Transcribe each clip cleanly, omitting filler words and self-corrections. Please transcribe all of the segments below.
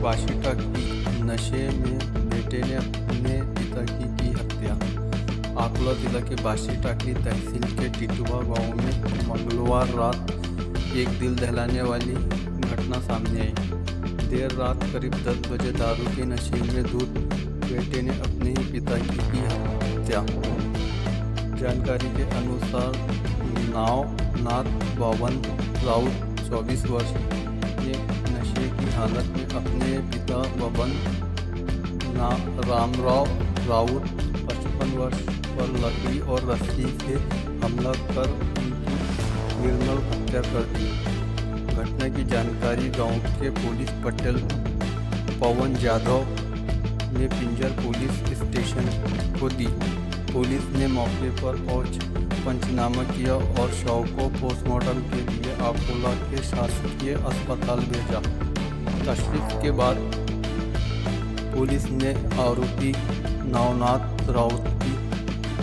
वाशिटा की नशे में बेटे ने अपने पिता की हत्या। अकोला जिला के बाशी-टाकली तहसील के टिटवा गांव में मंगलवार रात एक दिल दहलाने वाली घटना सामने आई। देर रात करीब 10 बजे दारू के नशे में धुत बेटे ने अपने ही पिता की हत्या। जानकारी के अनुसार नवनाथ बबन राउत 24 वर्ष के नशे की हालत में अपने पिता बबन रामराव राउत 55 वर्ष पर लकड़ी और रस्सी से हमला कर उनकी निर्मल हत्या कर दी। घटना की जानकारी गांव के पुलिस पटेल पवन यादव ने पिंजर पुलिस स्टेशन को दी। पुलिस ने मौके पर पहुंच पंचनामा किया और शव को पोस्टमार्टम के लिए अकोला के शासकीय अस्पताल भेजा। तशरीफ के बाद पुलिस ने आरोपी नवनाथ राउत की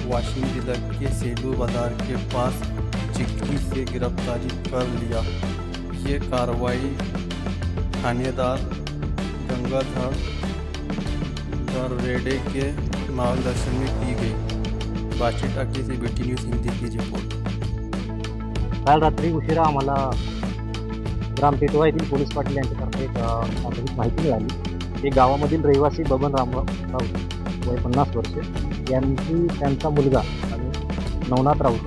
वाशिम जिला के सेलू बाजार के पास चिक्की से गिरफ्तारी कर लिया। ये कार्रवाई थानेदार गंगाधर दरेडे के मार्गदर्शन में की गई। बाशी-टाकली से बीटी न्यूज हिंदी की रिपोर्ट। काल रात्री उशिरा आम्हाला ग्राम टिटवा येथील पोलीस पाटील यांच्यातर्फे एक माहिती मिळाली की गावामधील रहिवासी बबन रामराव वय 50 वर्षे यांची त्यांचा मुलगा आणि नवनाथ राऊत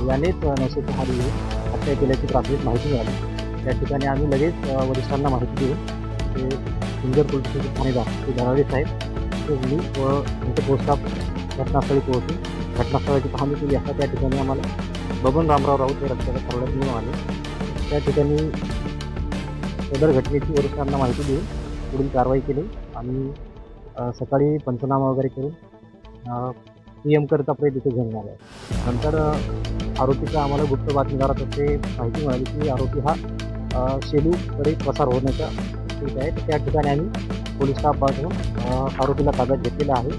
यानेच नशेच्या हारी हत्या केल्याची प्राथमिक माहिती मिळाली। त्या ठिकाणी आम्ही लगेच वरिष्ठांना माहिती देऊन ते पिंजर पोलीस स्टेशन ठाणेदार ते दराडे साहेब मी व त्यांचे पोस्टाफ घटनास्थळी पोहोचून घटनास्थळाची पाहणी केली असता त्या ठिकाणी आम्हाला बबन रामराव राऊत हे रस्त्याच्या खरड्यात मिळून आले। त्या ठिकाणी सदर घटनेची वरिष्ठांना माहिती देऊन पुढील कारवाई केली आणि सकाळी पंचनामा वगैरे करून पीएम करता प्रयत्न तिथे घेऊन आला। नंतर आरोपीचा आम्हाला गुप्त बातमीदारातर्फे माहिती मिळाली की आरोपी हा शेलूकडे पसार होण्याच्या स्थितीत आहे। त्या ठिकाणी आम्ही पोलीस स्टाफ पाठवून आरोपीला ताब्यात घेतलेला आहे।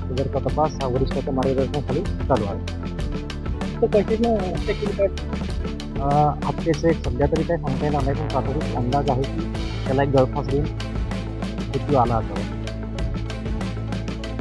सदरचा तपास हा वरिष्ठाच्या मार्गदर्शनाखाली चालू आहे। हत्येचं एक सध्या तरी काही सांगता येणार नाही, पण प्राथमिक अंदाज आहे की त्याला एक गळफास देऊन मृत्यू आला असावा।